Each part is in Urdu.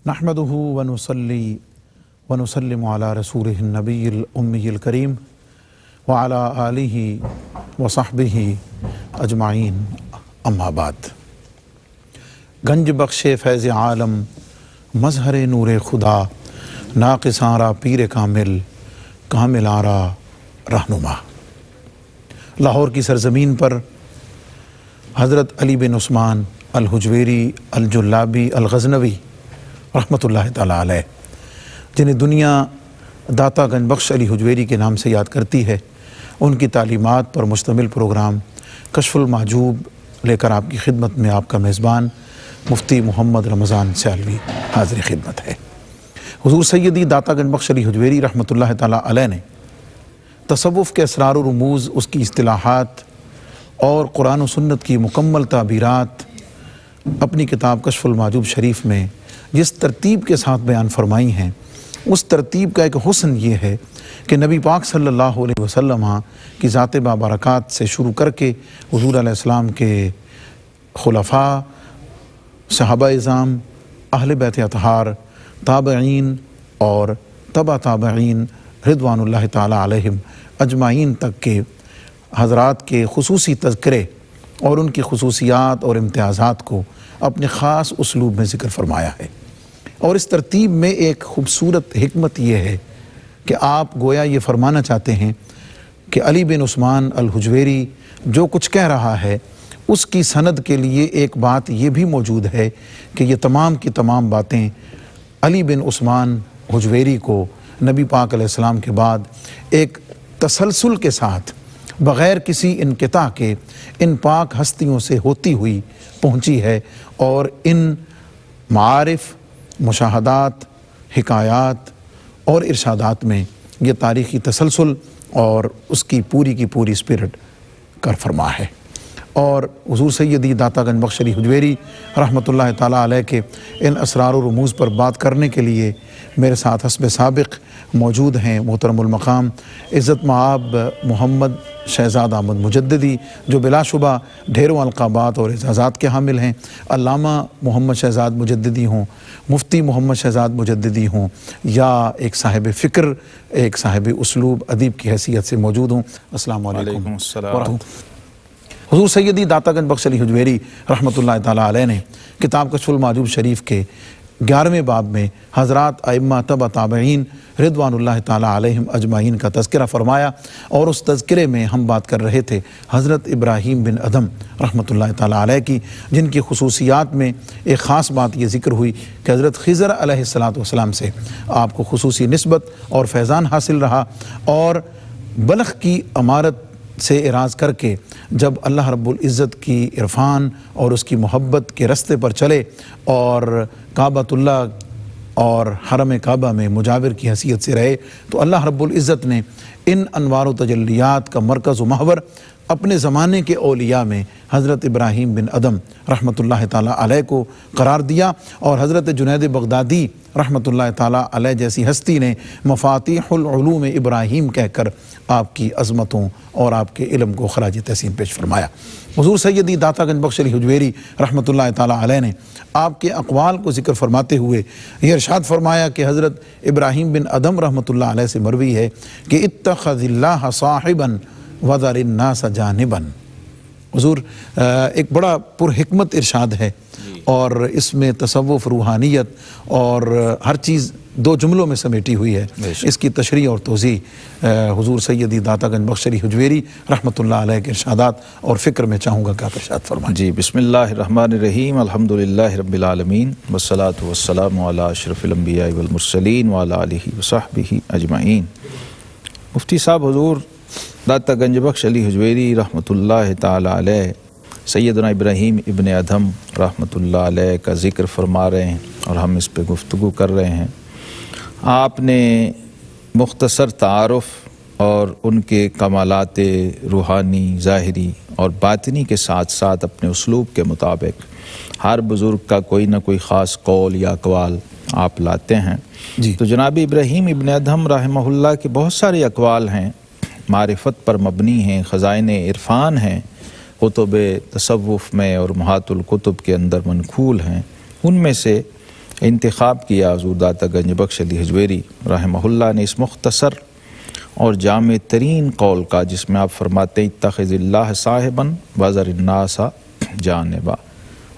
نحمده ونصلي ونسلم على رسوله النبي الأمي الكريم وعلى آله وصحبه أجمعين اما بعد۔ گنج بخش فیض عالم مظہر نور خدا، ناقص آرا پیر کامل، کامل آرا رہنما۔ لاہور کی سرزمین پر حضرت علی بن عثمان الحجویری الجلابی الغزنوی رحمۃ اللہ تعالیٰ علیہ، جنہیں دنیا داتا گنج بخش علی حجویری کے نام سے یاد کرتی ہے، ان کی تعلیمات پر مشتمل پروگرام کشف المحجوب لے کر آپ کی خدمت میں آپ کا میزبان مفتی محمد رمضان سیالوی حاضر خدمت ہے۔ حضور سیدی داتا گنج بخش علی حجویری رحمۃ اللہ تعالیٰ علیہ نے تصوف کے اسرار و رموز، اس کی اصطلاحات اور قرآن و سنت کی مکمل تعبیرات اپنی کتاب کشف المحجوب شریف میں جس ترتیب کے ساتھ بیان فرمائی ہیں، اس ترتیب کا ایک حسن یہ ہے کہ نبی پاک صلی اللہ علیہ وسلم کی ذات بابرکات سے شروع کر کے حضور علیہ السلام کے خلفاء، صحابہ اعظام، اہل بیت اطہار، تابعین اور تبع تابعین رضوان اللہ تعالیٰ علیہم اجمعین تک کے حضرات کے خصوصی تذکرے اور ان کی خصوصیات اور امتیازات کو اپنے خاص اسلوب میں ذکر فرمایا ہے۔ اور اس ترتیب میں ایک خوبصورت حکمت یہ ہے کہ آپ گویا یہ فرمانا چاہتے ہیں کہ علی بن عثمان الحجویری جو کچھ کہہ رہا ہے، اس کی سند کے لیے ایک بات یہ بھی موجود ہے کہ یہ تمام کی تمام باتیں علی بن عثمان حجویری کو نبی پاک علیہ السلام کے بعد ایک تسلسل کے ساتھ بغیر کسی انقطاع کے ان پاک ہستیوں سے ہوتی ہوئی پہنچی ہے، اور ان معارف، مشاہدات، حکایات اور ارشادات میں یہ تاریخی تسلسل اور اس کی پوری اسپرٹ کر فرما ہے۔ اور حضور سیدی داتا گنج بخش علی حجویری رحمۃ اللہ تعالیٰ علیہ کے ان اسرار و رموز پر بات کرنے کے لیے میرے ساتھ حسب سابق موجود ہیں محترم المقام عزت مآب محمد شہزاد احمد مجددی، جو بلا شبہ ڈھیروں القابات اور اعزازات کے حامل ہیں، علامہ محمد شہزاد مجددی ہوں، مفتی محمد شہزاد مجددی ہوں، یا ایک صاحب فکر، ایک صاحب اسلوب، ادیب کی حیثیت سے موجود ہوں۔ السلام علیکم ورحمۃ۔ حضور سیدی داتا گنج بخش علی حجویری رحمۃ اللہ تعالیٰ علیہ نے کتاب کشف المحجوب شریف کے 11ویں باب میں حضرات ائمہ تبع تابعین رضوان اللہ تعالیٰ علیہم اجمعین کا تذکرہ فرمایا، اور اس تذکرے میں ہم بات کر رہے تھے حضرت ابراہیم بن ادھم رحمۃ اللہ تعالیٰ علیہ کی، جن کی خصوصیات میں ایک خاص بات یہ ذکر ہوئی کہ حضرت خضر علیہ السلام سے آپ کو خصوصی نسبت اور فیضان حاصل رہا، اور بلخ کی امارت سے اعراض کر کے جب اللہ رب العزت کی عرفان اور اس کی محبت کے رستے پر چلے اور کعبۃ اللہ اور حرم کعبہ میں مجاور کی حیثیت سے رہے، تو اللہ رب العزت نے ان انوار و تجلیات کا مرکز و محور اپنے زمانے کے اولیاء میں حضرت ابراہیم بن ادھم رحمۃ اللہ تعالیٰ علیہ کو قرار دیا، اور حضرت جنید بغدادی رحمۃ اللہ تعالیٰ علیہ جیسی ہستی نے مفاتیح العلوم ابراہیم کہہ کر آپ کی عظمتوں اور آپ کے علم کو خراج تحسین پیش فرمایا۔ حضور سیدی داتا گنج بخش علی حجویری رحمۃ اللہ تعالیٰ علیہ نے آپ کے اقوال کو ذکر فرماتے ہوئے یہ ارشاد فرمایا کہ حضرت ابراہیم بن ادھم رحمۃ اللہ علیہ سے مروی ہے کہ اتخذ اللہ صاحبا وذر الناس جانبا۔ حضور ایک بڑا پرحکمت ارشاد ہے، اور اس میں تصوف، روحانیت اور ہر چیز دو جملوں میں سمیٹی ہوئی ہے۔ اس کی تشریح اور توضیح حضور سیدی داتا گنج بخش علی حجویری رحمۃ اللہ علیہ کے ارشادات اور فکر میں چاہوں گا کہ آپ ارشاد فرمائیں۔ جی، بسم اللہ الرحمن الرحیم، الحمدللہ رب العالمین، والصلاة والسلام علی اشرف الانبیاء والمرسلین وعلی آلہ وصحبہ اجمعین۔ مفتی صاحب حضور داتا گنج بخش علی حجویری رحمۃ اللہ تعالیٰ علیہ سیدنا ابراہیم ابن ادھم رحمۃ اللہ علیہ کا ذکر فرما رہے ہیں، اور ہم اس پہ گفتگو کر رہے ہیں۔ آپ نے مختصر تعارف اور ان کے کمالات روحانی، ظاہری اور باطنی کے ساتھ ساتھ اپنے اسلوب کے مطابق ہر بزرگ کا کوئی نہ کوئی خاص قول یا اقوال آپ لاتے ہیں۔ تو جناب ابراہیم ابن ادھم رحمہ اللہ کے بہت سارے اقوال ہیں، معرفت پر مبنی ہیں، خزائن عرفان ہیں، کتب تصوف میں اور محات الکتب کے اندر منقول ہیں۔ ان میں سے انتخاب کیا حضور داتا گنج بخش علی حجویری رحمہ اللہ نے اس مختصر اور جامع ترین قول کا، جس میں آپ فرماتے ہیں اتخذ اللہ صاحباً وذر الناس جانبا،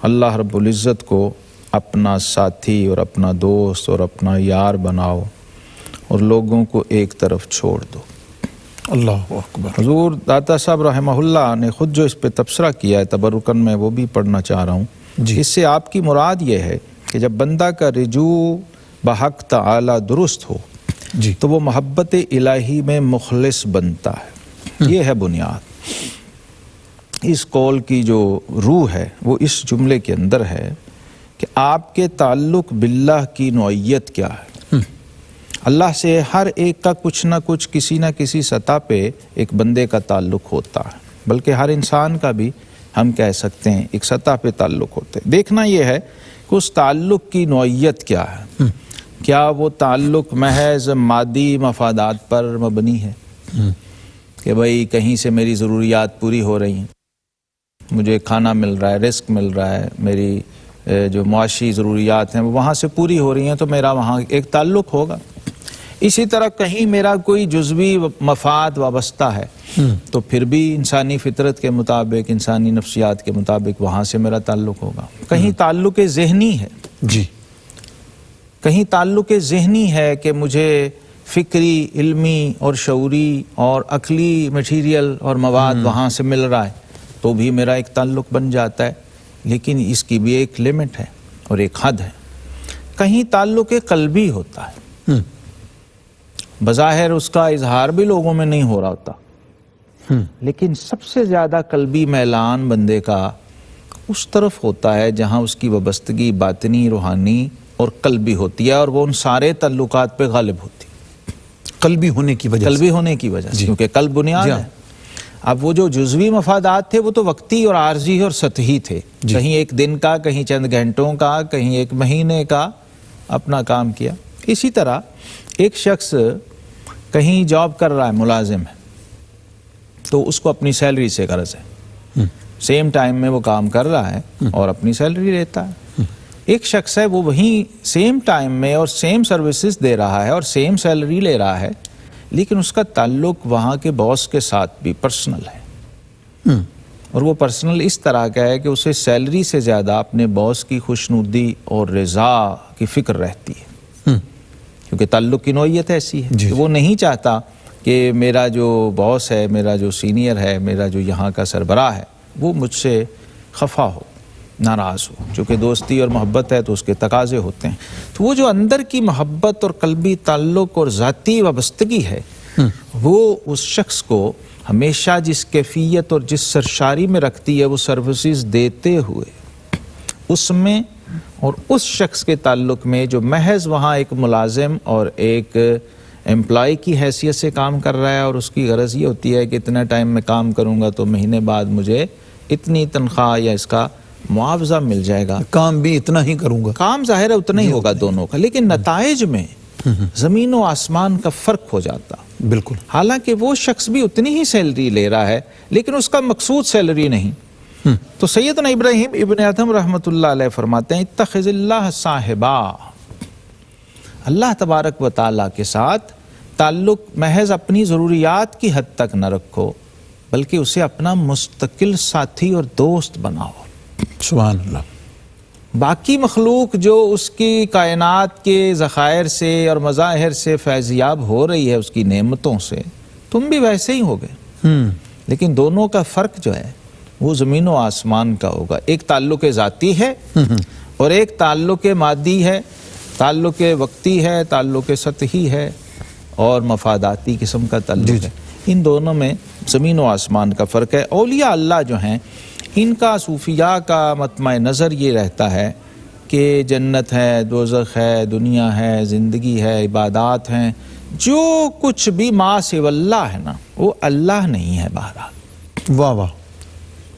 اللہ رب العزت کو اپنا ساتھی اور اپنا دوست اور اپنا یار بناؤ اور لوگوں کو ایک طرف چھوڑ دو۔ اللہ اکبر۔ حضور داتا صاحب رحمہ اللہ نے خود جو اس پہ تبصرہ کیا ہے تبرکن میں، وہ بھی پڑھنا چاہ رہا ہوں جی۔ اس سے آپ کی مراد یہ ہے کہ جب بندہ کا رجوع بحق تعالی درست ہو جی تو وہ محبت الہی میں مخلص بنتا ہے۔ یہ ہے بنیاد۔ اس قول کی جو روح ہے وہ اس جملے کے اندر ہے کہ آپ کے تعلق باللہ کی نوعیت کیا ہے۔ اللہ سے ہر ایک کا کچھ نہ کچھ کسی نہ کسی سطح پہ ایک بندے کا تعلق ہوتا ہے، بلکہ ہر انسان کا بھی ہم کہہ سکتے ہیں ایک سطح پہ تعلق ہوتے ہیں۔ دیکھنا یہ ہے کہ اس تعلق کی نوعیت کیا ہے۔ کیا وہ تعلق محض مادی مفادات پر مبنی ہے کہ بھئی کہیں سے میری ضروریات پوری ہو رہی ہیں، مجھے کھانا مل رہا ہے، رزق مل رہا ہے، میری جو معاشی ضروریات ہیں وہ وہاں سے پوری ہو رہی ہیں تو میرا وہاں ایک تعلق ہوگا۔ اسی طرح کہیں میرا کوئی جزوی مفاد وابستہ ہے تو پھر بھی انسانی فطرت کے مطابق، انسانی نفسیات کے مطابق وہاں سے میرا تعلق ہوگا۔ کہیں تعلق ذہنی ہے، جی، کہیں تعلق ذہنی ہے کہ مجھے فکری، علمی اور شعوری اور عقلی میٹیریل اور مواد وہاں سے مل رہا ہے تو بھی میرا ایک تعلق بن جاتا ہے، لیکن اس کی بھی ایک لمٹ ہے اور ایک حد ہے۔ کہیں تعلق قلبی ہوتا ہے، بظاہر اس کا اظہار بھی لوگوں میں نہیں ہو رہا ہوتا، لیکن سب سے زیادہ قلبی میلان بندے کا اس طرف ہوتا ہے جہاں اس کی وابستگی باطنی، روحانی اور قلبی ہوتی ہے، اور وہ ان سارے تعلقات پہ غالب ہوتی ہے قلبی ہونے کی وجہ سے، قلبی ہونے کی وجہ سے، کیونکہ قلب بنیاد ہے۔ اب وہ جو جزوی مفادات تھے وہ تو وقتی اور عارضی اور سطحی تھے، کہیں ایک دن کا، کہیں چند گھنٹوں کا، کہیں ایک مہینے کا اپنا کام کیا۔ اسی طرح ایک شخص کہیں جاب کر رہا ہے، ملازم ہے، تو اس کو اپنی سیلری سے غرض ہے، سیم ٹائم میں وہ کام کر رہا ہے اور اپنی سیلری لیتا ہے۔ ایک شخص ہے وہ وہیں سیم ٹائم میں اور سیم سروسز دے رہا ہے اور سیم سیلری لے رہا ہے، لیکن اس کا تعلق وہاں کے باس کے ساتھ بھی پرسنل ہے، اور وہ پرسنل اس طرح کا ہے کہ اسے سیلری سے زیادہ اپنے باس کی خوشنودی اور رضا کی فکر رہتی ہے، کیونکہ تعلق کی نوعیت ایسی ہے کہ وہ نہیں چاہتا کہ میرا جو باس ہے، میرا جو سینئر ہے، میرا جو یہاں کا سربراہ ہے، وہ مجھ سے خفا ہو، ناراض ہو۔ چونکہ دوستی اور محبت ہے تو اس کے تقاضے ہوتے ہیں، تو وہ جو اندر کی محبت اور قلبی تعلق اور ذاتی وابستگی ہے، وہ اس شخص کو ہمیشہ جس کیفیت اور جس سرشاری میں رکھتی ہے، وہ سروسز دیتے ہوئے اس میں اور اس شخص کے تعلق میں جو محض وہاں ایک ملازم اور ایک امپلائی کی حیثیت سے کام کر رہا ہے، اور اس کی غرض یہ ہوتی ہے کہ اتنا ٹائم میں کام کروں گا تو مہینے بعد مجھے اتنی تنخواہ یا اس کا معاوضہ مل جائے گا، کام بھی اتنا ہی کروں گا، کام ظاہر ہے اتنا ہی ہوگا دونوں کا، لیکن نتائج میں زمین و آسمان کا فرق ہو جاتا۔ بالکل، حالانکہ وہ شخص بھی اتنی ہی سیلری لے رہا ہے لیکن اس کا مقصود سیلری نہیں۔ تو سیدنا ابراہیم ابن ادھم رحمۃ اللہ علیہ فرماتے ہیں اتخذ اللہ صاحبا، اللہ تبارک و تعالیٰ کے ساتھ تعلق محض اپنی ضروریات کی حد تک نہ رکھو، بلکہ اسے اپنا مستقل ساتھی اور دوست بناؤ۔ سبحان اللہ۔ باقی مخلوق جو اس کی کائنات کے ذخائر سے اور مظاہر سے فیضیاب ہو رہی ہے، اس کی نعمتوں سے، تم بھی ویسے ہی ہوگے، لیکن دونوں کا فرق جو ہے وہ زمین و آسمان کا ہوگا۔ ایک تعلق ذاتی ہے اور ایک تعلق مادی ہے، تعلق وقتی ہے، تعلق سطحی ہے اور مفاداتی قسم کا تعلق ہے۔ ان دونوں میں زمین و آسمان کا فرق ہے۔ اولیاء اللہ جو ہیں، ان کا صوفیاء کا مطمع نظر یہ رہتا ہے کہ جنت ہے، دوزخ ہے، دنیا ہے، زندگی ہے، عبادات ہیں، جو کچھ بھی ما سوی اللہ ہے نا، وہ اللہ نہیں ہے۔ بہرحال واہ واہ،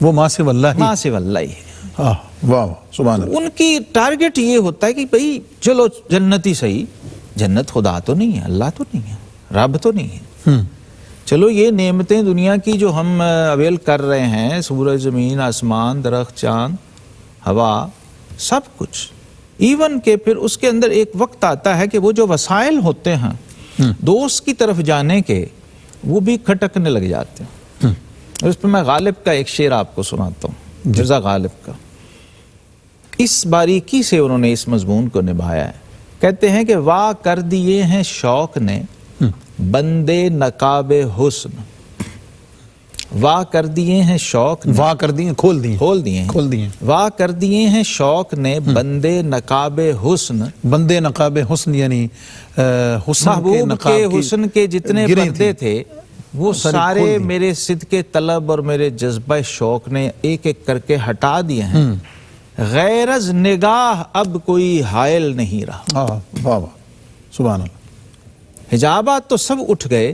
وہ ما سوی اللہ ہی، ما سوی اللہ ہی ہے۔ واہ واہ، سبحان اللہ۔ ان کی ٹارگٹ یہ ہوتا ہے کہ بھئی چلو جنت ہی صحیح، جنت خدا تو نہیں ہے، اللہ تو نہیں ہے، رب تو نہیں ہے، چلو یہ نعمتیں دنیا کی جو ہم اویل کر رہے ہیں، سورج، زمین، آسمان، درخت، چاند، ہوا، سب کچھ ایون کہ پھر اس کے اندر ایک وقت آتا ہے کہ وہ جو وسائل ہوتے ہیں دوست کی طرف جانے کے وہ بھی کھٹکنے لگ جاتے ہیں. اور اس پر میں غالب کا ایک شعر آپ کو سناتا ہوں، مرزا غالب کا. اس باریکی سے انہوں نے اس مضمون کو نبھایا ہے. کہتے ہیں کہ واہ کر دیے ہیں شوق نے بندے نقاب حسن، واہ کر دیے ہیں شوق نے، واہ کر دیے، کھول دیے، واہ کر دیے ہیں شوق نے بندے نقاب حسن. بندے نقاب حسن یعنی حسن محبوب کے حسن کے جتنے پردے تھے وہ سارے میرے صدقے طلب اور میرے جذبہ شوق نے ایک ایک کر کے ہٹا دیے ہیں. غیر از نگاہ اب کوئی حائل نہیں رہا. واہ واہ سبحان اللہ. حجابات تو سب اٹھ گئے،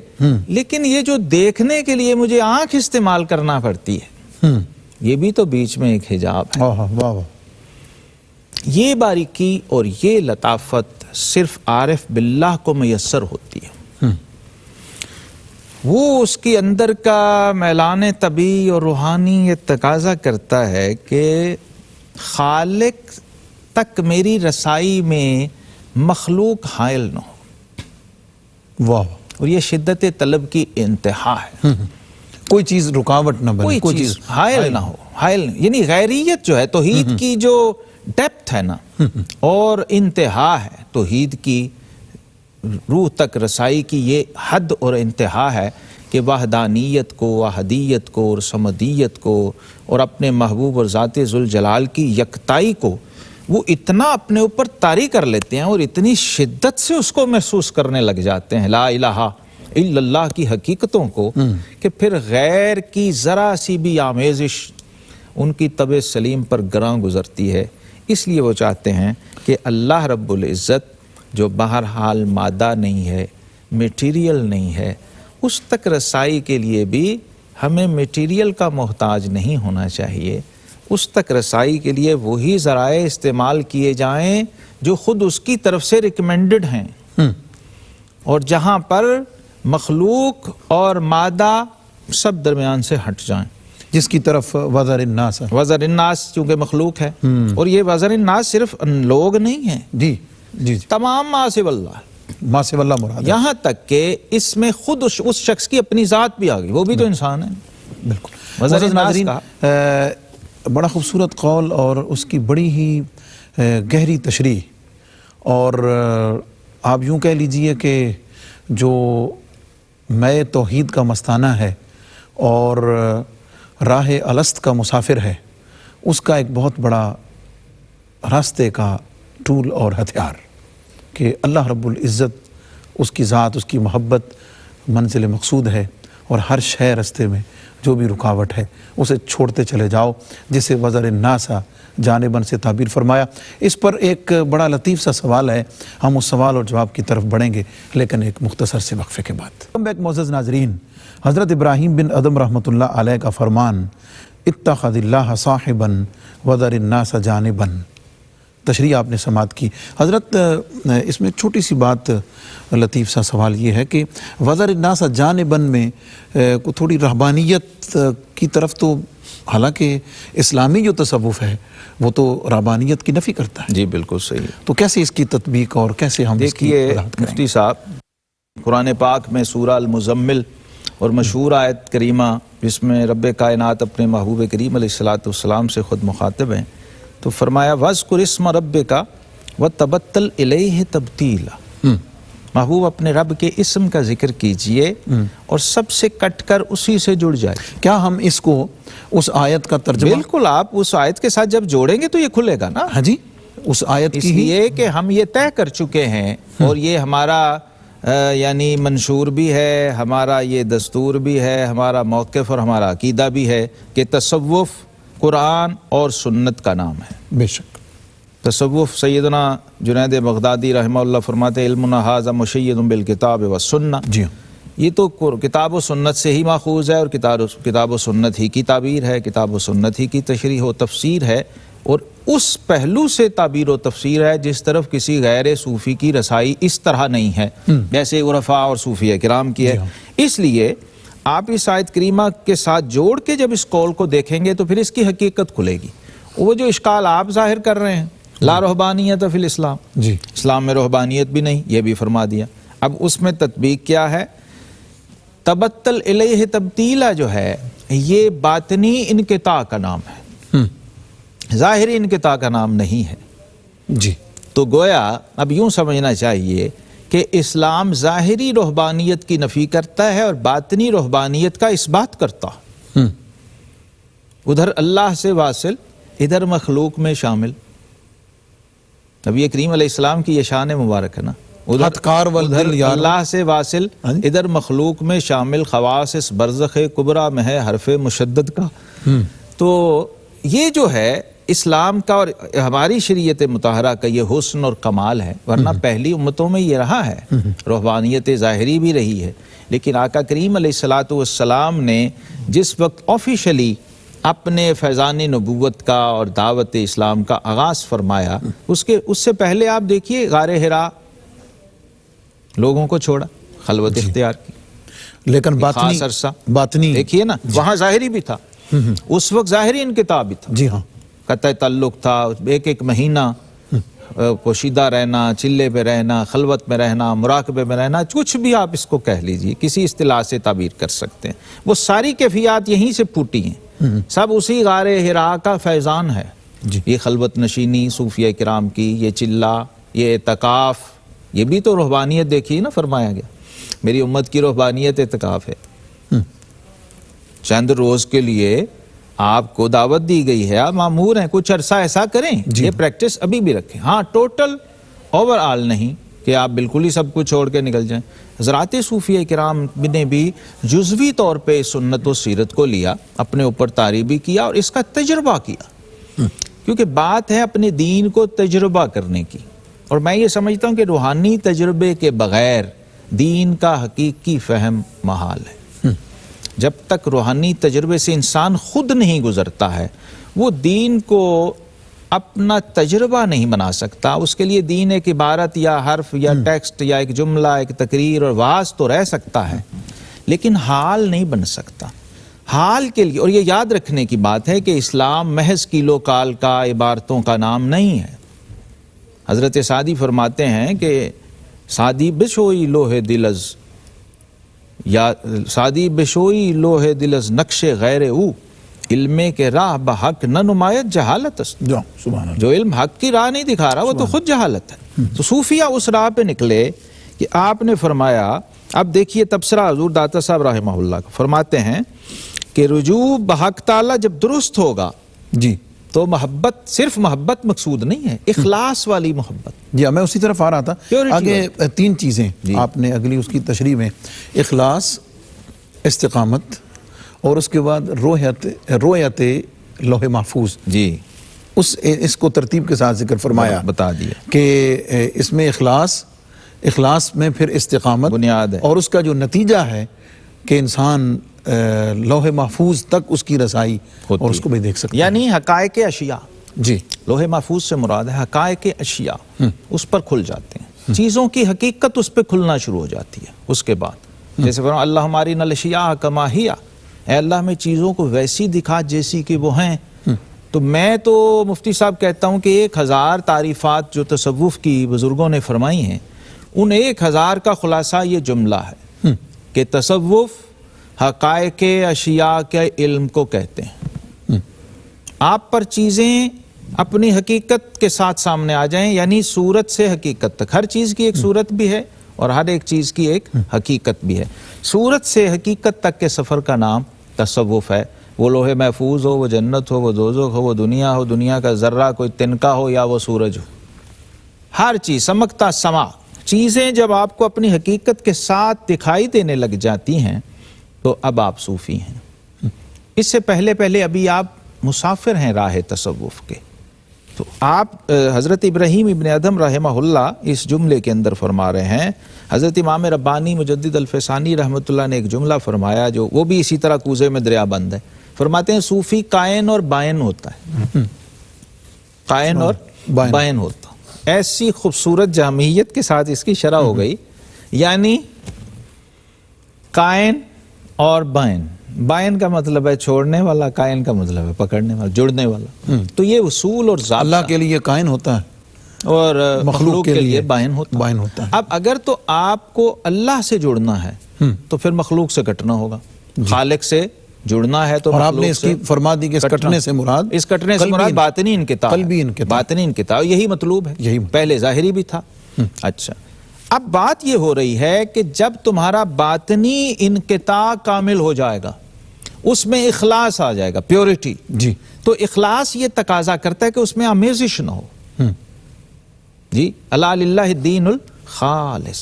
لیکن یہ جو دیکھنے کے لیے مجھے آنکھ استعمال کرنا پڑتی ہے یہ بھی تو بیچ میں ایک حجاب ہے. واہ واہ. یہ باریکی اور یہ لطافت صرف عارف باللہ کو میسر ہوتی ہے. وہ اس کے اندر کا میلان طبیعی اور روحانی یہ تقاضا کرتا ہے کہ خالق تک میری رسائی میں مخلوق حائل نہ ہو. واہ. اور یہ شدت طلب کی انتہا ہے. کوئی چیز رکاوٹ نہ بنے، کوئی چیز حائل نہ ہو. حائل یعنی غیریت جو ہے توحید کی جو ڈیپتھ ہے نا اور انتہا ہے توحید کی روح تک رسائی کی یہ حد اور انتہا ہے کہ وحدانیت کو، احدیت کو اور صمدیت کو اور اپنے محبوب اور ذات ذوالجلال کی یکتائی کو وہ اتنا اپنے اوپر طاری کر لیتے ہیں اور اتنی شدت سے اس کو محسوس کرنے لگ جاتے ہیں لا الہ الا اللہ کی حقیقتوں کو کہ پھر غیر کی ذرا سی بھی آمیزش ان کی طبع سلیم پر گراں گزرتی ہے. اس لیے وہ چاہتے ہیں کہ اللہ رب العزت جو بہرحال مادہ نہیں ہے، میٹیریل نہیں ہے، اس تک رسائی کے لیے بھی ہمیں میٹیریل کا محتاج نہیں ہونا چاہیے. اس تک رسائی کے لیے وہی ذرائع استعمال کیے جائیں جو خود اس کی طرف سے ریکمینڈڈ ہیں، اور جہاں پر مخلوق اور مادہ سب درمیان سے ہٹ جائیں. جس کی طرف وزر الناس ہے. وزر الناس چونکہ مخلوق ہے، اور یہ وزر الناس صرف لوگ نہیں ہیں، جی جی جی تمام ما سوی اللہ، ما سوی اللہ مراد ہے. یہاں تک کہ اس میں خود اس شخص کی اپنی ذات بھی آ گئی، وہ بھی تو انسان ہے. بالکل. وزر الناس کا بڑا خوبصورت قول اور اس کی بڑی ہی گہری تشریح. اور آپ یوں کہہ لیجئے کہ جو میں توحید کا مستانہ ہے اور راہ الست کا مسافر ہے، اس کا ایک بہت بڑا راستے کا ٹول اور ہتھیار کہ اللہ رب العزت، اس کی ذات، اس کی محبت منزل مقصود ہے، اور ہر شے رستے میں جو بھی رکاوٹ ہے اسے چھوڑتے چلے جاؤ، جسے وزر الناس جانباً سے تعبیر فرمایا. اس پر ایک بڑا لطیف سا سوال ہے، ہم اس سوال اور جواب کی طرف بڑھیں گے لیکن ایک مختصر سے وقفے کے بعد. معزز ناظرین، حضرت ابراہیم بن ادم رحمۃ اللہ علیہ کا فرمان اتخذ اللہ صاحبا وذر الناس جانبا، تشریح آپ نے سماعت کی. حضرت اس میں چھوٹی سی بات، لطیف سا سوال یہ ہے کہ وذر الناس جانبا میں کو تھوڑی رہبانیت کی طرف، تو حالانکہ اسلامی جو تصوف ہے وہ تو رہبانیت کی نفی کرتا ہے. جی بالکل صحیح. تو کیسے اس کی تطبیق اور کیسے ہم اس کی وضاحت کریں؟ مفتی صاحب، قرآن پاک میں سورہ المزمل اور مشہور آیت کریمہ جس میں رب کائنات اپنے محبوب کریم علیہ الصلوۃ والسلام سے خود مخاطب ہیں، تو فرمایا وَاذْكُرِ اسْمَ رَبِّكَ وَتَبَتَّلْ إِلَيْهِ تَبْتِيلًا. محبوب اپنے رب کے اسم کا ذکر کیجئے اور سب سے کٹ کر اسی سے جڑ جائے. کیا ہم اس کو اس آیت کا ترجمہ؟ بالکل، آپ اس آیت کے ساتھ جب جوڑیں گے تو یہ کھلے گا نا. ہاں جی، اس آیت اس کی لیے کہ ہم یہ طے کر چکے ہیں اور یہ ہمارا یعنی منشور بھی ہے، ہمارا یہ دستور بھی ہے، ہمارا موقف اور ہمارا عقیدہ بھی ہے کہ تصوف قرآن اور سنت کا نام ہے. بے شک. تصوف سیدنا جنید بغدادی رحمہ اللہ فرماتے علمنا ھذا مشید بالکتاب والسنہ. جی یہ تو کتاب و سنت سے ہی ماخوذ ہے اور کتاب و سنت ہی کی تعبیر ہے، کتاب و سنت ہی کی تشریح و تفسیر ہے، اور اس پہلو سے تعبیر و تفسیر ہے جس طرف کسی غیر صوفی کی رسائی اس طرح نہیں ہے جیسے عرفاء اور صوفیہ کرام کی ہے. اس لیے آپ اس آیت کریمہ کے ساتھ جوڑ کے جب اس قول کو دیکھیں گے تو پھر اس کی حقیقت کھلے گی. وہ جو اشکال آپ ظاہر کر رہے ہیں لا رہبانیت فی الاسلام، جی اسلام میں رہبانیت بھی نہیں، یہ بھی فرما دیا۔ اب اس میں تطبیق کیا ہے؟ تبتل الیہ تبتیلا جو ہے یہ باطنی انقطاع کا نام ہے، ظاہری انقطاع کا نام نہیں ہے۔ جی تو گویا اب یوں سمجھنا چاہیے کہ اسلام ظاہری رہبانیت کی نفی کرتا ہے اور باطنی رہبانیت کا اس بات کرتا ہے۔ ادھر اللہ سے واصل، ادھر مخلوق میں شامل۔ نبی کریم علیہ السلام کی یہ شان مبارک ہے نا، ادھر اللہ سے واصل، ادھر مخلوق میں شامل، خواص اس برزخ کبریٰ میں ہے حرف مشدد کا۔ تو یہ جو ہے اسلام کا اور ہماری شریعت مطہرہ کا یہ حسن اور کمال ہے، ورنہ پہلی امتوں میں یہ رہا ہے، رہبانیت ظاہری بھی رہی ہے، لیکن آقا کریم علیہ السلام نے جس وقت آفیشلی اپنے فیضان نبوت کا اور دعوت اسلام کا آغاز فرمایا، اس سے پہلے آپ دیکھیے غار حرا لوگوں کو چھوڑا، خلوت اختیار کی، لیکن خاص عرصہ باطنی دیکھیے نا، وہاں ظاہری بھی تھا، اس وقت ظاہری انقطاع بھی تھا، جی ہاں، قطع تعلق تھا، ایک مہینہ پوشیدہ رہنا، چلے پہ رہنا، خلوت میں رہنا، مراقبے میں رہنا، کچھ بھی آپ اس کو کہہ لیجئے، کسی اصطلاح سے تعبیر کر سکتے ہیں، وہ ساری کیفیات یہیں سے پھوٹی ہیں، سب اسی غار حرا کا فیضان ہے۔ یہ خلوت نشینی صوفیہ کرام کی، یہ چلہ، یہ اعتکاف، یہ بھی تو رہبانیت دیکھیے نا، فرمایا گیا میری امت کی رہبانیت اعتکاف ہے، چند روز کے لیے آپ کو دعوت دی گئی ہے، آپ مامور ہیں، کچھ عرصہ ایسا کریں، یہ پریکٹس ابھی بھی رکھیں، ہاں ٹوٹل اوور آل نہیں کہ آپ بالکل ہی سب کچھ چھوڑ کے نکل جائیں۔ حضرات صوفیہ کرام نے بھی جزوی طور پہ سنت و سیرت کو لیا، اپنے اوپر طاری بھی کیا اور اس کا تجربہ کیا، کیونکہ بات ہے اپنے دین کو تجربہ کرنے کی، اور میں یہ سمجھتا ہوں کہ روحانی تجربے کے بغیر دین کا حقیقی فہم محال ہے۔ جب تک روحانی تجربے سے انسان خود نہیں گزرتا ہے، وہ دین کو اپنا تجربہ نہیں بنا سکتا۔ اس کے لیے دین ایک عبارت یا حرف یا ٹیکسٹ یا ایک جملہ، ایک تقریر اور وعظ تو رہ سکتا ہے، لیکن حال نہیں بن سکتا۔ حال کے لیے، اور یہ یاد رکھنے کی بات ہے کہ اسلام محض کیلو کال کا، عبارتوں کا نام نہیں ہے۔ حضرت سعدی فرماتے ہیں کہ سعدی بشوئی لوہ دلز، یا سعدی بشوئی لوہ دلز نقش غیر او، علم کے راہ بحق نہ نمایت جہالت است۔ جو علم حق کی راہ نہیں دکھا رہا وہ تو خود جہالت ہے۔ تو صوفیہ اس راہ پہ نکلے کہ آپ نے فرمایا، اب دیکھیے تبصرہ حضور داتا صاحب رحمہ اللہ کو فرماتے ہیں کہ رجوع بحق تعالی جب درست ہوگا جی تو محبت صرف محبت مقصود نہیں ہے، اخلاص والی محبت۔ جی میں اسی طرف آ رہا تھا، آگے تین چیزیں آپ نے اگلی اس کی تشریح میں، اخلاص، استقامت، اور اس کے بعد رویت لوح محفوظ، جی اس کو ترتیب کے ساتھ ذکر فرمایا، بتا دیا کہ اس میں اخلاص میں پھر استقامت بنیاد ہے، اور اس کا جو نتیجہ ہے کہ انسان لوح محفوظ تک اس کی رسائی اور اس کو بھی دیکھ سکتا ہے، یعنی حقائق اشیاء۔ جی لوح محفوظ سے مراد ہے حقائق اشیاء، اس پر کھل جاتے ہیں، چیزوں کی حقیقت اس پہ کھلنا شروع ہو جاتی ہے۔ اس کے بعد جیسے فرمایا اللہ ہماری الاشیاء کما ہی، اے اللہ میں چیزوں کو ویسی دکھا جیسی کہ وہ ہیں۔ تو میں تو مفتی صاحب کہتا ہوں کہ 1000 تعریفات جو تصوف کی بزرگوں نے فرمائی ہیں، ان 1000 کا خلاصہ یہ جملہ ہے کہ تصوف حقائق اشیاء کے علم کو کہتے ہیں۔ آپ پر چیزیں اپنی حقیقت کے ساتھ سامنے آ جائیں، یعنی صورت سے حقیقت تک، ہر چیز کی ایک صورت بھی ہے اور ہر ایک چیز کی ایک حقیقت بھی ہے۔ صورت سے حقیقت تک کے سفر کا نام تصوف ہے۔ وہ لوح محفوظ ہو، وہ جنت ہو، وہ دوزخ ہو، وہ دنیا ہو، دنیا کا ذرہ کوئی تنکا ہو، یا وہ سورج ہو، ہر چیز سمکتا سما، چیزیں جب آپ کو اپنی حقیقت کے ساتھ دکھائی دینے لگ جاتی ہیں تو اب آپ صوفی ہیں۔ اس سے پہلے ابھی آپ مسافر ہیں راہ تصوف کے۔ تو آپ حضرت ابراہیم ابن ادھم رحمہ اللہ اس جملے کے اندر فرما رہے ہیں، حضرت امام ربانی مجدد الفسانی رحمۃ اللہ نے ایک جملہ فرمایا جو وہ بھی اسی طرح کوزے میں دریا بند ہے۔ فرماتے ہیں صوفی قائن اور بائن ہوتا ہے، قائن اور بائن ہوتا۔ ایسی خوبصورت جامعیت کے ساتھ اس کی شرح ہو گئی، یعنی قائن اور بائن۔ بائن کا مطلب ہے چھوڑنے والا، قائن کا مطلب ہے پکڑنے والا، جڑنے والا۔ تو یہ اصول اور ذات اللہ کے لیے قائن ہوتا ہے، اور مخلوق کے لیے بائن ہوتا ہے۔ اب اگر تو آپ کو اللہ سے جڑنا ہے تو پھر مخلوق سے کٹنا ہوگا، خالق سے جڑنا ہے تو اور آپ نے اس کی فرما دی کہ اس کٹنے سے مراد باطنی انقطاع، باطنی انقطاع، یہی مطلوب ہے، پہلے ظاہری بھی تھا۔ اچھا، اب بات یہ ہو رہی ہے کہ جب تمہارا باطنی انقطاع کامل ہو جائے گا، اس میں اخلاص آ جائے گا، پیورٹی، جی، تو اخلاص یہ تقاضا کرتا ہے کہ اس میں آمیزش نہ ہو۔ جی، الا للہ الدین الخالص،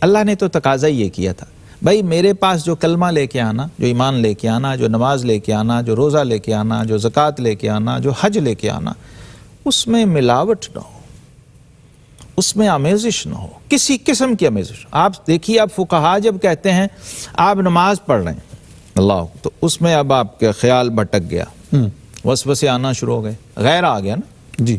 اللہ نے تو تقاضا یہ کیا تھا، بھائی میرے پاس جو کلمہ لے کے آنا، جو ایمان لے کے آنا، جو نماز لے کے آنا، جو روزہ لے کے آنا، جو زکوٰۃ لے کے آنا، جو حج لے کے آنا، اس میں ملاوٹ نہ ہو، اس میں آمیزش نہ ہو، کسی قسم کی آمیزش۔ آپ دیکھیے، اب فقہا جب کہتے ہیں آپ نماز پڑھ رہے ہیں اللہ، تو اس میں اب آپ کا خیال بھٹک گیا، وسوسے آنا شروع ہو گئے، غیر آ گیا نا۔ جی،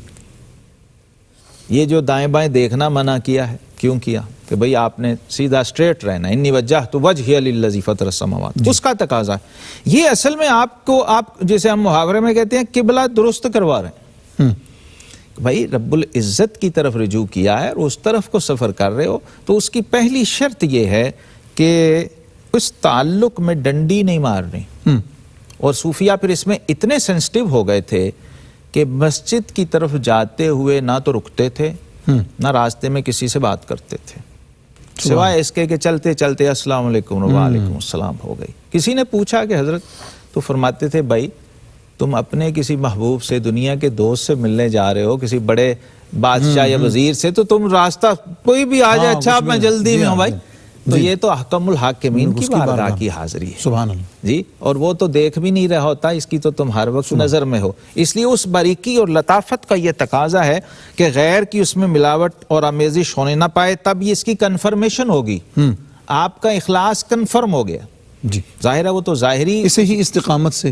یہ جو دائیں بائیں دیکھنا منع کیا ہے، کیوں کیا؟ کہ بھئی آپ نے سیدھا اسٹریٹ رہنا، انی وجہت وجہی للذی فطر السماوات، اس کا تقاضا ہے۔ یہ اصل میں آپ کو، آپ جیسے ہم محاورے میں کہتے ہیں قبلہ درست کروا رہے ہیں، بھائی رب العزت کی طرف رجوع کیا ہے اور اس طرف کو سفر کر رہے ہو، تو اس کی پہلی شرط یہ ہے کہ اس تعلق میں ڈنڈی نہیں مارنی۔ اور صوفیہ پھر اس میں اتنے سینسٹیو ہو گئے تھے کہ مسجد کی طرف جاتے ہوئے نہ تو رکتے تھے، نہ راستے میں کسی سے بات کرتے تھے، سوائے اس کے کہ چلتے چلتے السلام علیکم وعلیکم السلام ہو گئی۔ کسی نے پوچھا کہ حضرت، تو فرماتے تھے بھائی تم اپنے کسی محبوب سے، دنیا کے دوست سے ملنے جا رہے ہو، کسی بڑے بادشاہ یا وزیر سے، تو تم راستہ کوئی بھی آ جائے، اچھا میں جلدی میں ہوں بھائی، تو یہ تو احکم الحاکمین کی بارگاہ کی حاضری ہے، سبحان اللہ جی، اور وہ تو دیکھ بھی نہیں رہا ہوتا، اس کی تو تم ہر وقت نظر میں ہو۔ اس لیے اس باریکی اور لطافت کا یہ تقاضا ہے کہ غیر کی اس میں ملاوٹ اور آمیزش ہونے نہ پائے، تب یہ اس کی کنفرمیشن ہوگی، آپ کا اخلاص کنفرم ہو گیا۔ جی، ظاہر ہے وہ تو ظاہری، اسے ہی استقامت سے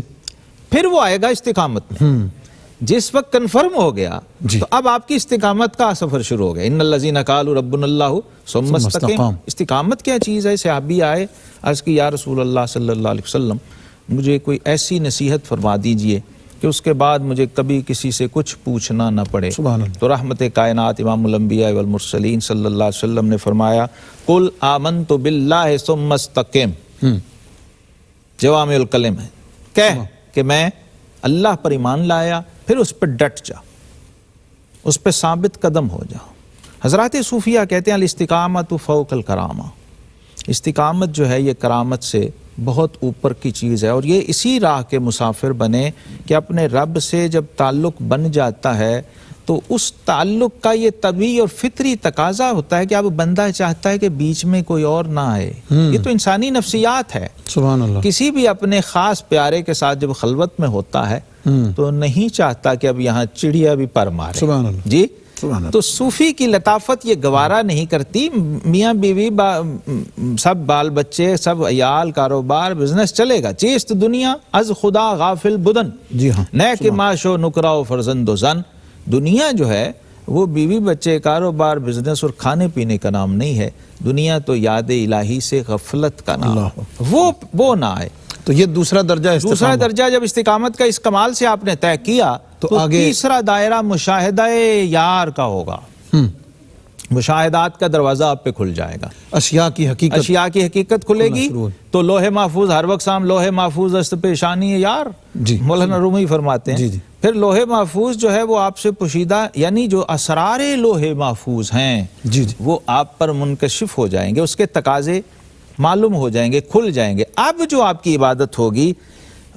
پھر وہ آئے گا استقامت میں۔ جس وقت کنفرم ہو گیا تو اب آپ کی استقامت کا سفر شروع ہو گیا۔ ان الذین قالوا ربنا اللہ ثم استقاموا، استقامت کیا چیز ہے؟ صحابی آئے، عرض کی یا رسول اللہ صلی اللہ علیہ وسلم، مجھے کوئی ایسی نصیحت فرما دیجئے کہ اس کے بعد مجھے کبھی کسی سے کچھ پوچھنا نہ پڑے۔ تو رحمت کائنات امام الانبیاء والمرسلین صلی اللہ علیہ وسلم نے فرمایا قل آمنت باللہ ثم استقم، جوامع الکلم ہے، کہہ کہ میں اللہ پر ایمان لایا، پھر اس پہ ڈٹ جا، اس پہ ثابت قدم ہو جا۔ حضرات صوفیہ کہتے ہیں الاستقامت فوق الکرامہ، استقامت جو ہے یہ کرامت سے بہت اوپر کی چیز ہے، اور یہ اسی راہ کے مسافر بنے کہ اپنے رب سے جب تعلق بن جاتا ہے تو اس تعلق کا یہ طبیعی اور فطری تقاضا ہوتا ہے کہ اب بندہ چاہتا ہے کہ بیچ میں کوئی اور نہ آئے۔ یہ تو انسانی نفسیات ہے۔ سبحان اللہ، کسی بھی اپنے خاص پیارے کے ساتھ جب خلوت میں ہوتا ہے تو نہیں چاہتا کہ اب یہاں چڑیا بھی پر مارے۔ سبحان اللہ، جی، سبحان اللہ۔ تو صوفی کی لطافت یہ گوارا نہیں کرتی، میاں بیوی سب بال بچے، سب عیال، کاروبار، بزنس چلے گا، چیست دنیا از خدا غافل بدن، جی ہاں، نیک معاشو نکراو فرزند و زن، دنیا جو ہے وہ بیوی بچے، کاروبار، بزنس اور کھانے پینے کا نام نہیں ہے، دنیا تو یاد الہی سے غفلت کا نام ہے، وہ نہ آئے۔ تو یہ دوسرا درجہ دوسرا درجہ جب استقامت کا اس کمال سے آپ نے طے کیا تو آگے تیسرا دائرہ مشاہدہ یار کا ہوگا، مشاہدات کا دروازہ آپ پہ کھل جائے گا، اشیاء کی حقیقت کھلے گی، تو لوح محفوظ ہر وقت سام لوح محفوظ است پیشانی ہے یار، جی، مولانا رومی فرماتے ہیں۔ پھر لوح محفوظ جو ہے وہ آپ سے پوشیدہ، یعنی جو اسرار لوح محفوظ ہیں وہ آپ پر منکشف ہو جائیں گے، اس کے تقاضے معلوم ہو جائیں گے، کھل جائیں گے۔ اب جو آپ کی عبادت ہوگی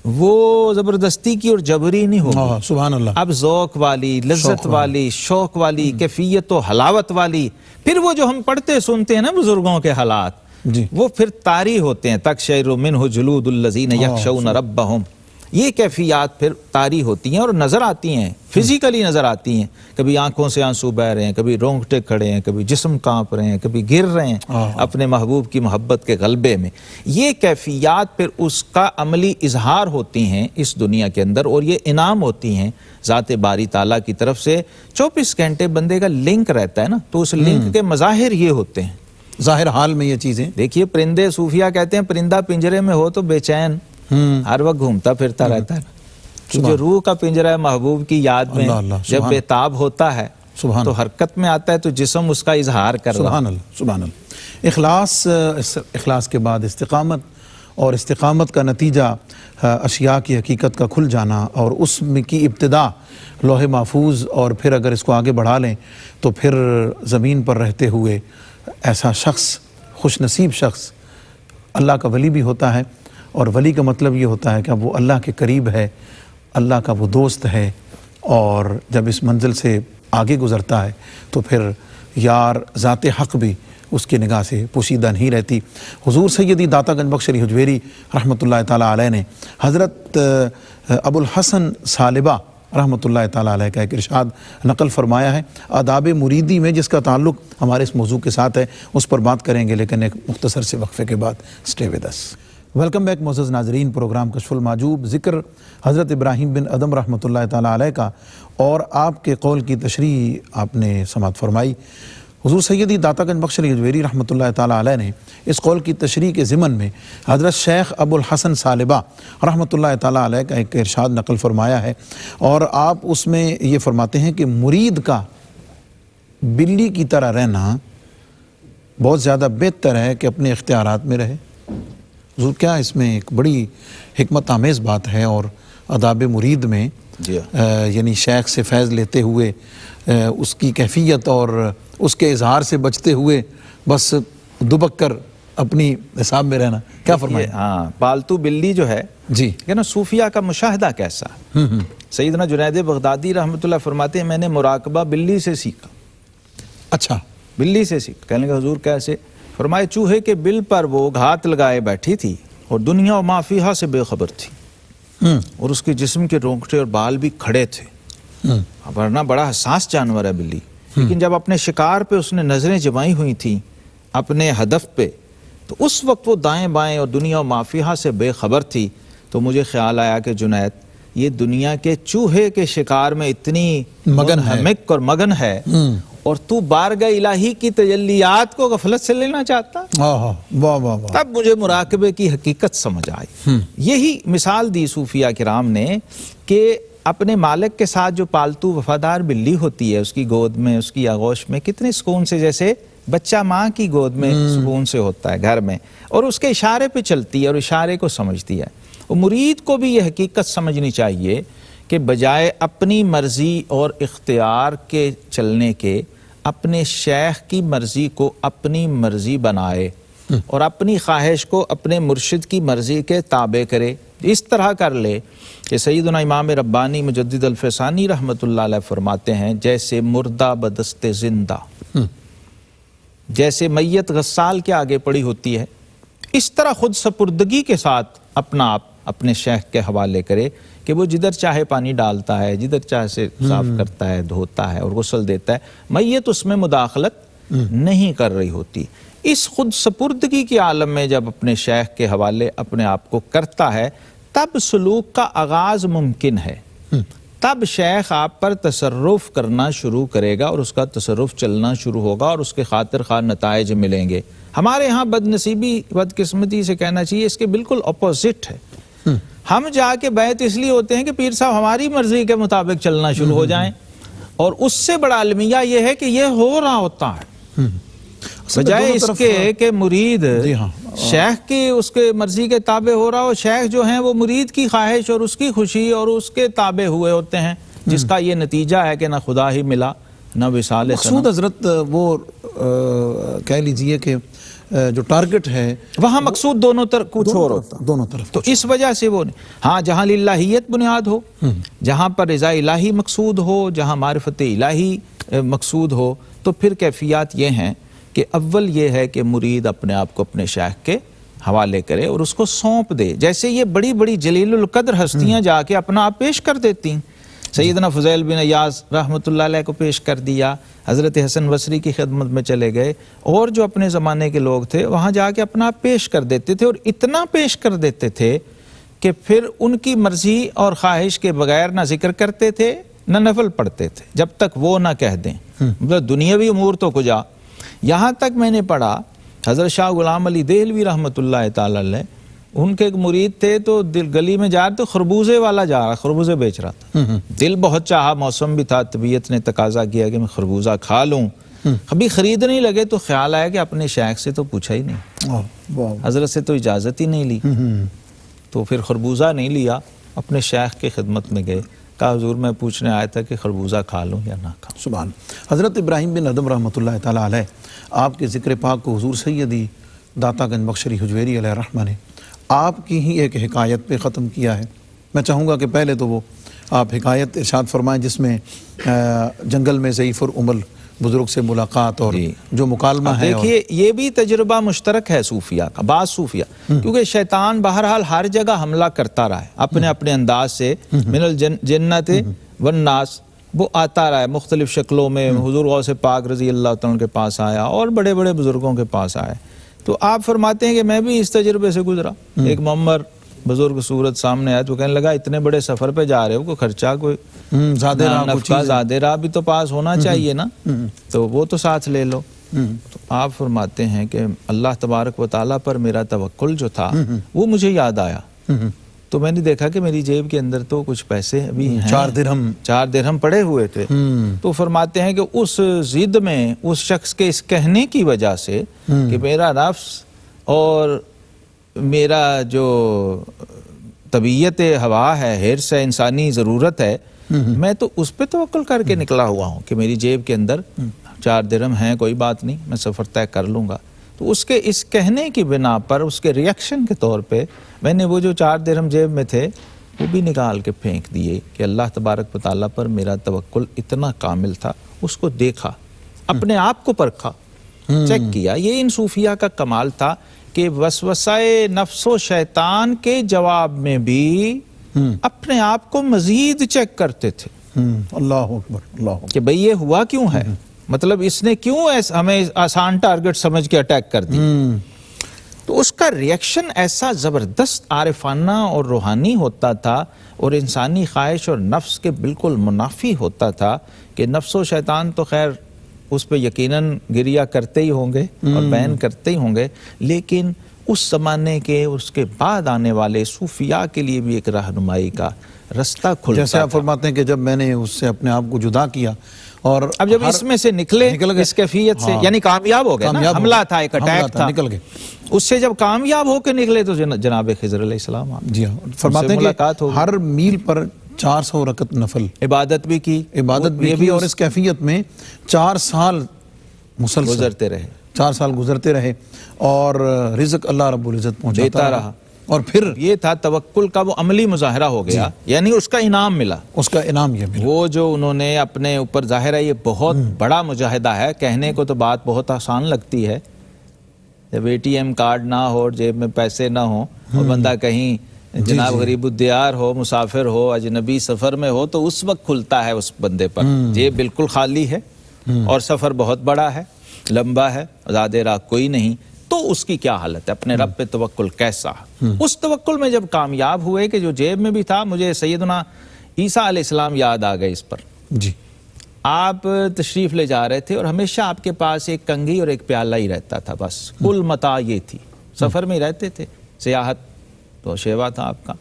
وہ زبردستی کی اور جبری نہیں ہوگی، سبحان اللہ، اب ذوق والی، لذت والی، شوق والی، کیفیت و حلاوت والی۔ پھر وہ جو ہم پڑھتے سنتے ہیں نا بزرگوں کے حالات، وہ پھر طاری ہوتے ہیں، تقشعر منہ جلود الذین یخشون ربہم، یہ کیفیات پھر طاری ہوتی ہیں اور نظر آتی ہیں، فزیکلی نظر آتی ہیں، کبھی آنکھوں سے آنسو بہہ رہے ہیں، کبھی رونگٹے کھڑے ہیں، کبھی جسم کانپ رہے ہیں، کبھی گر رہے ہیں اپنے محبوب کی محبت کے غلبے میں۔ یہ کیفیات پھر اس کا عملی اظہار ہوتی ہیں اس دنیا کے اندر، اور یہ انعام ہوتی ہیں ذات باری تعالیٰ کی طرف سے۔ 24 گھنٹے بندے کا لنک رہتا ہے نا، تو اس لنک کے مظاہر یہ ہوتے ہیں ظاہر حال میں یہ چیزیں۔ دیکھیے پرندے، صوفیہ کہتے ہیں پرندہ پنجرے میں ہو تو بے چین ہر وقت گھومتا پھرتا رہتا ہے، جو روح کا پنجرہ محبوب کی یاد میں جب بے تاب ہوتا ہے سبحان تو حرکت میں آتا ہے تو جسم اس کا اظہار کر رہا ہے۔ سبحان اللہ سبحان اللہ۔ اخلاص کے بعد استقامت، اور استقامت کا نتیجہ اشیاء کی حقیقت کا کھل جانا، اور اس میں کی ابتدا لوح محفوظ، اور پھر اگر اس کو آگے بڑھا لیں تو پھر زمین پر رہتے ہوئے ایسا شخص، خوش نصیب شخص اللہ کا ولی بھی ہوتا ہے۔ اور ولی کا مطلب یہ ہوتا ہے کہ وہ اللہ کے قریب ہے، اللہ کا وہ دوست ہے، اور جب اس منزل سے آگے گزرتا ہے تو پھر یار ذات حق بھی اس کی نگاہ سے پوشیدہ نہیں رہتی۔ حضور سیدی داتا گنج بخش علی حجویری رحمۃ اللہ تعالیٰ علیہ نے حضرت ابو الحسن ثعلبہ رحمۃ اللہ تعالیٰ علیہ کا ایک ارشاد نقل فرمایا ہے آداب مریدی میں، جس کا تعلق ہمارے اس موضوع کے ساتھ ہے، اس پر بات کریں گے، لیکن ایک مختصر سے وقفے کے بعد stay with us. Welcome back معزز ناظرین، پروگرام کشف المحجوب، ذکر حضرت ابراہیم بن ادم رحمۃ اللہ تعالیٰ علیہ کا، اور آپ کے قول کی تشریح آپ نے سماعت فرمائی۔ حضور سیدی داتا گنج بخش علی حجویری رحمۃ اللہ تعالیٰ علیہ نے اس قول کی تشریح کے ضمن میں حضرت شیخ ابو الحسن ثعلبہ رحمۃ اللہ تعالیٰ علیہ کا ایک ارشاد نقل فرمایا ہے، اور آپ اس میں یہ فرماتے ہیں کہ مرید کا بلی کی طرح رہنا بہت زیادہ بہتر ہے کہ اپنے اختیارات میں رہے۔ حضور کیا اس میں ایک بڑی حکمت آمیز بات ہے، اور آداب مرید میں یعنی شیخ سے فیض لیتے ہوئے اس کی کیفیت اور اس کے اظہار سے بچتے ہوئے بس دبک کر اپنی حساب میں رہنا، کیا فرمائیں؟ ہاں، پالتو بلی جو ہے جی کہ نا صوفیہ کا مشاہدہ کیسا ہے۔ سیدنا جنید بغدادی رحمۃ اللہ فرماتے ہیں میں نے مراقبہ بلی سے سیکھا۔ اچھا، بلی سے سیکھا۔ کہنے لگا حضور کیسے؟ فرمائے چوہے کے بل پر وہ گھات لگائے بیٹھی تھی اور دنیا و ما فیہا سے بے خبر تھی، اور اس کے جسم کے رونگٹے اور بال بھی کھڑے تھے، ورنہ بڑا حساس جانور ہے بلی، لیکن جب اپنے شکار پہ اس نے نظریں جمائی ہوئی تھیں اپنے ہدف پہ، تو اس وقت وہ دائیں بائیں اور دنیا و ما فیہا سے بے خبر تھی۔ تو مجھے خیال آیا کہ جنید یہ دنیا کے چوہے کے شکار میں اتنی منہمک اور مگن ہے، اور تو بارگاہ الہی کی تجلیات کو غفلت سے لینا چاہتا۔ تب مجھے مراقبے کی حقیقت سمجھ آئی۔ یہی مثال دی صوفیہ کرام نے کہ اپنے مالک کے ساتھ جو پالتو وفادار بلی ہوتی ہے، اس کی گود میں، اس کی آغوش میں کتنے سکون سے، جیسے بچہ ماں کی گود میں سکون سے ہوتا ہے گھر میں، اور اس کے اشارے پہ چلتی ہے اور اشارے کو سمجھتی ہے۔ اور مرید کو بھی یہ حقیقت سمجھنی چاہیے کہ بجائے اپنی مرضی اور اختیار کے چلنے کے، اپنے شیخ کی مرضی کو اپنی مرضی بنائے اور اپنی خواہش کو اپنے مرشد کی مرضی کے تابع کرے۔ اس طرح کر لے کہ سیدنا امام ربانی مجدد الفسانی رحمۃ اللہ علیہ فرماتے ہیں جیسے مردہ بدست زندہ، جیسے میت غسال کے آگے پڑی ہوتی ہے، اس طرح خود سپردگی کے ساتھ اپنا آپ اپنے شیخ کے حوالے کرے کہ وہ جدھر چاہے پانی ڈالتا ہے، جدھر چاہے سے صاف کرتا ہے، دھوتا ہے اور غسل دیتا ہے، میت اس میں مداخلت نہیں کر رہی ہوتی۔ اس خود سپردگی کے عالم میں جب اپنے شیخ کے حوالے اپنے آپ کو کرتا ہے، تب سلوک کا آغاز ممکن ہے، تب شیخ آپ پر تصرف کرنا شروع کرے گا اور اس کا تصرف چلنا شروع ہوگا اور اس کے خاطر خواہ نتائج ملیں گے۔ ہمارے ہاں بد نصیبی، بد قسمتی سے کہنا چاہیے، اس کے بالکل اپوزٹ ہے۔ ہم جا کے بیعت اس لیے ہوتے ہیں کہ پیر صاحب ہماری مرضی کے مطابق چلنا شروع ہو جائیں، اور اس سے بڑا المیہ یہ ہے کہ یہ ہو رہا ہوتا ہے، بجائے اس کے کہ مرید شیخ کی اس کے مرضی کے تابع ہو رہا ہو۔ شیخ جو ہیں وہ مرید کی خواہش اور اس کی خوشی اور اس کے تابع ہوئے ہوتے ہیں، جس کا یہ نتیجہ ہے کہ نہ خدا ہی ملا نہ وصال مقصود حضرت وہ کہہ لیجئے کہ جو ٹارگٹ ہے وہاں مقصود دونوں طرف کچھ اور ہوتا، دونوں طرف، تو اس وجہ سے وہ نہیں۔ ہاں جہاں للہیت بنیاد ہو، جہاں پر رضا الہی مقصود ہو، جہاں معرفت الہی مقصود ہو، تو پھر کیفیات یہ ہیں کہ اول یہ ہے کہ مرید اپنے آپ کو اپنے شیخ کے حوالے کرے اور اس کو سونپ دے، جیسے یہ بڑی بڑی جلیل القدر ہستیاں جا کے اپنا آپ پیش کر دیتی ہیں۔ سیدنا فضیل بن ایاز رحمۃ اللہ علیہ کو پیش کر دیا، حضرت حسن بصری کی خدمت میں چلے گئے، اور جو اپنے زمانے کے لوگ تھے وہاں جا کے اپنا آپ پیش کر دیتے تھے، اور اتنا پیش کر دیتے تھے کہ پھر ان کی مرضی اور خواہش کے بغیر نہ ذکر کرتے تھے نہ نفل پڑھتے تھے، جب تک وہ نہ کہہ دیں، مطلب دنیاوی امور تو کجا۔ یہاں تک میں نے پڑھا حضرت شاہ غلام علی دہلوی رحمۃ اللہ تعالی علیہ ان کے ایک مرید تھے تو گلی میں جا رہے تو خربوزے والا جا رہا، خربوزے بیچ رہا تھا، دل بہت چاہا، موسم بھی تھا، طبیعت نے تقاضا کیا کہ میں خربوزہ کھا لوں، ابھی خریدنے لگے تو خیال آیا کہ اپنے شیخ سے تو پوچھا ہی نہیں، حضرت سے تو اجازت ہی نہیں لی، تو پھر خربوزہ نہیں لیا، اپنے شیخ کی خدمت میں گئے، کہا حضور میں پوچھنے آیا تھا کہ خربوزہ کھا لوں یا نہ کھاؤں۔ سبحان حضرت ابراہیم بن ادم رحمۃ اللہ تعالیٰ علیہ، آپ کے ذکر پاک کو حضور سیدی داتا گنج بخشری حجویری علیہ الرحمہ نے آپ کی ہی ایک حکایت پہ ختم کیا ہے۔ میں چاہوں گا کہ پہلے تو وہ آپ حکایت ارشاد فرمائیں جس میں جنگل میں ضعیف العمل بزرگ سے ملاقات اور جو مکالمہ ہے۔ دیکھیے یہ بھی تجربہ مشترک ہے صوفیہ کا، بعض صوفیہ، کیونکہ شیطان بہرحال ہر جگہ حملہ کرتا رہا ہے اپنے اپنے انداز سے، من الجنت والناس، وہ آتا رہا ہے مختلف شکلوں میں، حضور غوث پاک رضی اللہ عنہ کے پاس آیا اور بڑے بڑے بزرگوں کے پاس آیا، تو آپ فرماتے ہیں کہ میں بھی اس تجربے سے گزرا۔ ایک معمر بزرگ صورت سامنے آیا تو کہنے لگا اتنے بڑے سفر پہ جا رہے ہو، کوئی خرچہ، کوئی زیادہ راہ بھی تو پاس ہونا چاہیے نا، تو وہ تو ساتھ لے لو۔ تو آپ فرماتے ہیں کہ اللہ تبارک و تعالیٰ پر میرا توکل جو تھا وہ مجھے یاد آیا، تو میں نے دیکھا کہ میری جیب کے اندر تو کچھ پیسے ابھی ہیں، 4 درہم پڑے ہوئے تھے، تو فرماتے ہیں کہ اس ضد میں اس شخص کے اس کہنے کی وجہ سے کہ میرا نفس اور میرا جو طبیعت ہوا ہے، حرص ہے، انسانی ضرورت ہے، میں تو اس پہ توکل کر کے نکلا ہوا ہوں کہ میری جیب کے اندر 4 درہم ہیں، کوئی بات نہیں، میں سفر طے کر لوں گا۔ تو اس کے اس کہنے کی بنا پر، اس کے ریئیکشن کے طور پہ میں نے وہ جو 4 درہم جیب میں تھے وہ بھی نکال کے پھینک دیے کہ اللہ تبارک و تعالیٰ پر میرا توکل اتنا کامل تھا۔ اس کو دیکھا، اپنے آپ کو پرکھا، چیک کیا۔ یہ ان صوفیہ کا کمال تھا کہ وسوسہ نفس و شیطان کے جواب میں بھی اپنے آپ کو مزید چیک کرتے تھے۔ اللہ اکبر، اللہ اکبر، کہ بھئی یہ ہوا کیوں ہے، مطلب اس نے کیوں ہمیں آسان ٹارگٹ سمجھ کے اٹیک کر دی۔ تو اس کا ریئیکشن ایسا زبردست عارفانہ اور روحانی ہوتا تھا اور انسانی خواہش اور نفس کے بالکل منافی ہوتا تھا کہ نفس و شیطان تو خیر اس پہ یقیناً گریہ کرتے ہی ہوں گے اور بین کرتے ہی ہوں گے، لیکن اس زمانے کے اس کے بعد آنے والے صوفیاء کے لیے بھی ایک رہنمائی کا رستہ کھلتا تھا۔ جیسے آپ فرماتے ہیں کہ جب میں نے اس سے اپنے آپ کو جدا کیا اور اب جب اس میں سے نکلے اس کیفیت سے، یعنی کامیاب ہو گئے نا، حملہ تھا، ایک اٹیک تھا، نکل گئے، اس سے جب کامیاب ہو کے نکلے تو جناب خضر علیہ السلام جی ہاں فرماتے ہیں کہ ہر میل پر 400 رکعت نفل عبادت بھی کی، عبادت بھی کی، اور اس کیفیت میں 4 سال مسلسل گزرتے رہے، 4 سال گزرتے رہے اور رزق اللہ رب العزت پہنچاتا رہا۔ اور پھر یہ تھا توکل کا وہ عملی مظاہرہ ہو گیا، یعنی اس کا انعام ملا، اس کا انعام یہ ملا، وہ جو انہوں نے اپنے اوپر، ظاہر ہے یہ بہت بڑا مجاہدہ ہے، کہنے کو تو بات بہت آسان لگتی ہے، جب ATM کارڈ نہ ہو، جیب میں پیسے نہ ہوں اور بندہ کہیں جناب غریب الدیار ہو، مسافر ہو، اجنبی سفر میں ہو، تو اس وقت کھلتا ہے اس بندے پر، جیب بالکل خالی ہے اور سفر بہت بڑا ہے، لمبا ہے، زیادہ راہ کوئی نہیں، تو اس کی کیا حالت ہے، اپنے رب پہ توکل کیسا؟ اس توکل میں جب کامیاب ہوئے کہ جو جیب میں بھی تھا، مجھے سیدنا عیسیٰ علیہ السلام یاد آ گئے اس پر۔ جی آپ تشریف لے جا رہے تھے اور ہمیشہ آپ کے پاس ایک کنگھی اور ایک پیالہ ہی رہتا تھا، بس کل متاع یہ تھی، سفر میں رہتے تھے، سیاحت تو شیوا تھا آپ کا،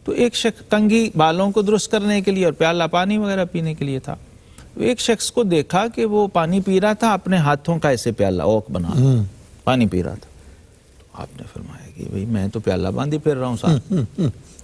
تو ایک شخص کنگھی بالوں کو درست کرنے کے لیے اور پیالہ پانی وغیرہ پینے کے لیے تھا، ایک شخص کو دیکھا کہ وہ پانی پی رہا تھا، اپنے ہاتھوں کا ایسے پیالہ اوک بنا پانی پی رہا تھا، تو آپ نے فرمایا کہ بھئی میں تو پیالہ باندھی پھر رہا ہوں ساتھ،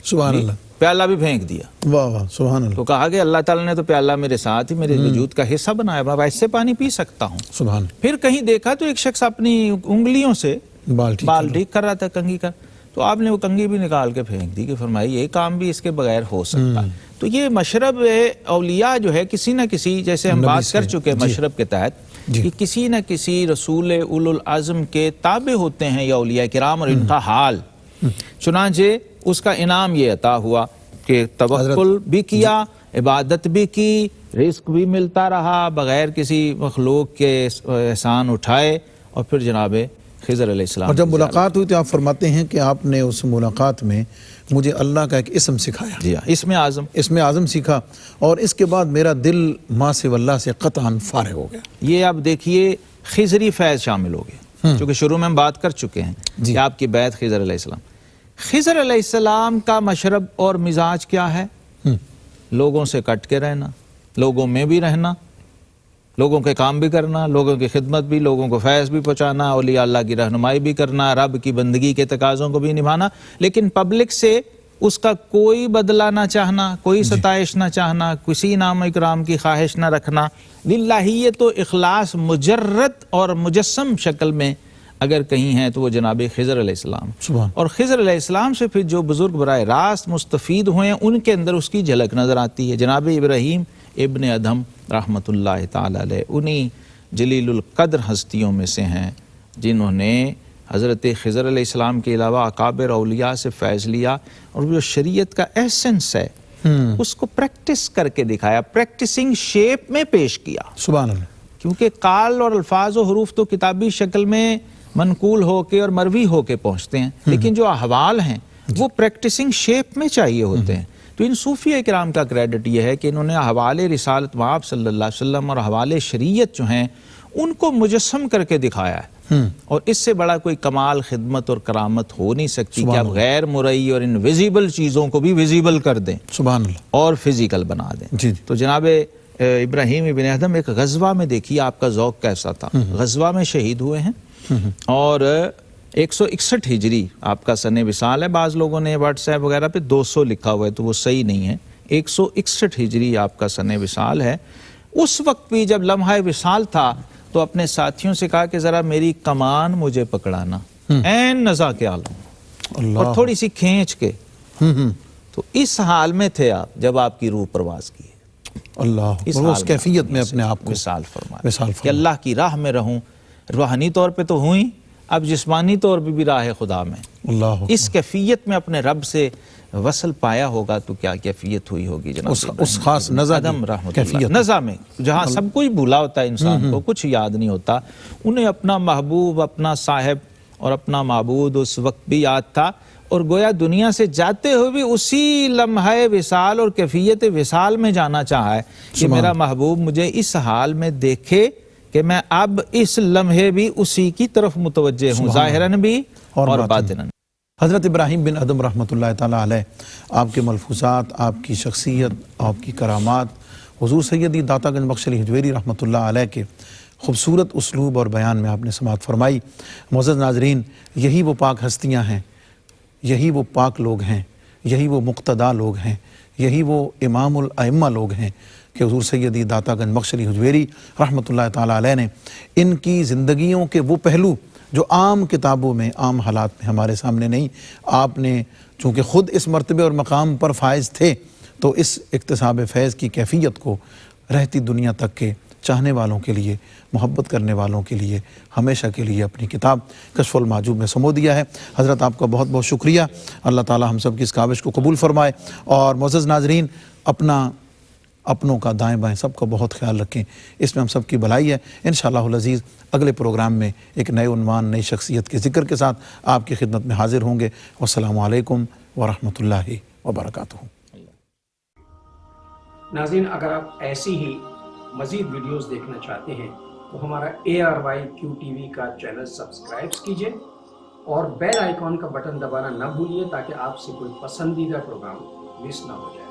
سبحان اللہ، پیالہ بھی پھینک دیا، واہ واہ سبحان اللہ، تو کہا کہ اللہ تعالیٰ نے تو پیالہ میرے ساتھ ہی میرے وجود کا حصہ بنایا، میں ایسے پانی پی سکتا ہوں۔ سبحان، پھر کہیں دیکھا تو ایک شخص اپنی انگلیوں سے بال ٹھیک کر رہا تھا کنگھی کا، تو آپ نے وہ کنگھی بھی نکال کے پھینک دی کہ فرمائی یہ کام بھی اس کے بغیر ہو سکتا ہے۔ تو یہ مشرب اولیاء جو ہے کسی نہ کسی، جیسے ہم بات کر چکے مشرب کے تحت، کہ کسی نہ کسی رسول اولو العزم کے تابع ہوتے ہیں یا اولیاء کرام، اور ان کا حال، چنانچہ اس کا انعام یہ عطا ہوا کہ توکل بھی کیا، عبادت بھی کی، رزق بھی ملتا رہا بغیر کسی مخلوق کے احسان اٹھائے، اور پھر جناب خضر علیہ السلام، اور جب ملاقات ہوئی تو آپ فرماتے ہیں کہ آپ نے اس ملاقات میں مجھے اللہ کا ایک اسم سکھایا، جی ہاں، اسم اعظم سیکھا، اور اس کے بعد میرا دل ما سوی اللہ سے قطعاً فارغ ہو گیا۔ یہ اب دیکھیے خضری فیض شامل ہو گیا، چونکہ شروع میں ہم بات کر چکے ہیں کہ آپ کی بیعت خضر علیہ السلام، خضر علیہ السلام کا مشرب اور مزاج کیا ہے؟ لوگوں سے کٹ کے رہنا، لوگوں میں بھی رہنا، لوگوں کے کام بھی کرنا، لوگوں کی خدمت بھی، لوگوں کو فیض بھی پہنچانا، اولیاء اللہ کی رہنمائی بھی کرنا، رب کی بندگی کے تقاضوں کو بھی نبھانا، لیکن پبلک سے اس کا کوئی بدلہ نہ چاہنا، کوئی ستائش نہ چاہنا، کسی نام اکرام کی خواہش نہ رکھنا۔ للہیت و اخلاص مجرد اور مجسم شکل میں اگر کہیں ہیں تو وہ جناب خضر علیہ السلام، اور خضر علیہ السلام سے پھر جو بزرگ براہ راست مستفید ہوئے ہیں ان کے اندر اس کی جھلک نظر آتی ہے۔ جناب ابراہیم ابن ادھم رحمۃ اللہ تعالی علیہ انہی جلیل القدر ہستیوں میں سے ہیں جنہوں نے حضرت خضر علیہ السلام کے علاوہ اکابر اولیاء سے فیض لیا، اور جو شریعت کا ایسنس ہے اس کو پریکٹس کر کے دکھایا، پریکٹسنگ شیپ میں پیش کیا۔ سبحان اللہ۔ کیونکہ قال اور الفاظ و حروف تو کتابی شکل میں منقول ہو کے اور مروی ہو کے پہنچتے ہیں، لیکن جو احوال ہیں وہ پریکٹسنگ شیپ میں چاہیے ہوتے ہیں۔ تو ان صوفیہ کرام کا کریڈٹ یہ ہے کہ انہوں نے احوال رسالت مآب صلی اللہ علیہ وسلم اور احوال شریعت جو ہیں ان کو مجسم کر کے دکھایا ہے، اور اس سے بڑا کوئی کمال خدمت اور کرامت ہو نہیں سکتی کہ آپ غیر مرئی اور انویزیبل چیزوں کو بھی ویزیبل کر دیں، سبحان اللہ، اور فزیکل بنا دیں۔ تو جناب ابراہیم ابن ادھم ایک غزوہ میں دیکھیے آپ کا ذوق کیسا تھا، غزوہ میں شہید ہوئے ہیں، اور 161 ہجری آپ کا سن وصال ہے، بعض لوگوں نے واٹس ایپ وغیرہ پہ 200 لکھا ہوا ہے تو وہ صحیح نہیں ہے، 161 ہجری آپ کا سن وصال ہے۔ اس وقت بھی جب لمحہ وصال تھا تو اپنے ساتھیوں سے کہا کہ ذرا میری کمان مجھے پکڑانا، عین نزا کے عالم، اور تھوڑی سی کھینچ کے۔ تو اس حال میں تھے آپ جب آپ کی روح پرواز کی، اللہ اس کیفیت میں اپنے آپ کو وصال فرمایا کہ اللہ کی راہ میں رہوں، روحانی طور پہ تو ہوئی، اب جسمانی طور پہ بھی راہ خدا میں، اللہ اس کیفیت میں اپنے رب سے وصل پایا ہوگا تو کیا کیفیت ہوئی ہوگی جناب اس خاص نزا میں، جہاں سب کچھ بھولا ہوتا ہے انسان کو، کچھ یاد نہیں ہوتا، انہیں اپنا محبوب، اپنا صاحب اور اپنا معبود اس وقت بھی یاد تھا، اور گویا دنیا سے جاتے ہوئے بھی اسی لمحہ وصال اور کیفیت وصال میں جانا چاہا ہے کہ میرا محبوب مجھے اس حال میں دیکھے کہ میں اب اس لمحے بھی اسی کی طرف متوجہ ہوں، ظاہراً بھی اور باطناً۔ حضرت ابراہیم بن ادھم رحمۃ اللہ تعالیٰ علیہ، آپ کے ملفوظات، آپ کی شخصیت، آپ کی کرامات، حضور سیدی داتا گنج بخش علی حجویری رحمۃ اللہ علیہ کے خوبصورت اسلوب اور بیان میں آپ نے سماعت فرمائی۔ معزز ناظرین، یہی وہ پاک ہستیاں ہیں، یہی وہ پاک لوگ ہیں، یہی وہ مقتدا لوگ ہیں، یہی وہ امام الائمہ لوگ ہیں کہ حضور سیدی داتا گنج بخش علی حجویری رحمۃ اللہ تعالیٰ علیہ نے ان کی زندگیوں کے وہ پہلو جو عام کتابوں میں، عام حالات میں ہمارے سامنے نہیں، آپ نے چونکہ خود اس مرتبے اور مقام پر فائز تھے تو اس اکتساب فیض کی کیفیت کو رہتی دنیا تک کے چاہنے والوں کے لیے، محبت کرنے والوں کے لیے، ہمیشہ کے لیے اپنی کتاب کشف المحجوب میں سمو دیا ہے۔ حضرت آپ کا بہت بہت شکریہ، اللہ تعالی ہم سب کی اس کاوش کو قبول فرمائے، اور معزز ناظرین اپنوں کا دائیں بائیں سب کا بہت خیال رکھیں، اس میں ہم سب کی بھلائی ہے۔ انشاءاللہ العزیز اگلے پروگرام میں ایک نئے عنوان، نئی شخصیت کے ذکر کے ساتھ آپ کی خدمت میں حاضر ہوں گے۔ والسلام علیکم ورحمۃ اللہ وبرکاتہ۔ ناظرین، اگر آپ ایسی ہی مزید ویڈیوز دیکھنا چاہتے ہیں تو ہمارا ARYQ-TV کا چینل سبسکرائب کیجئے اور بیل آئیکن کا بٹن دبانا نہ بھولیے تاکہ آپ سے کوئی پسندیدہ پروگرام مس نہ ہو جائے۔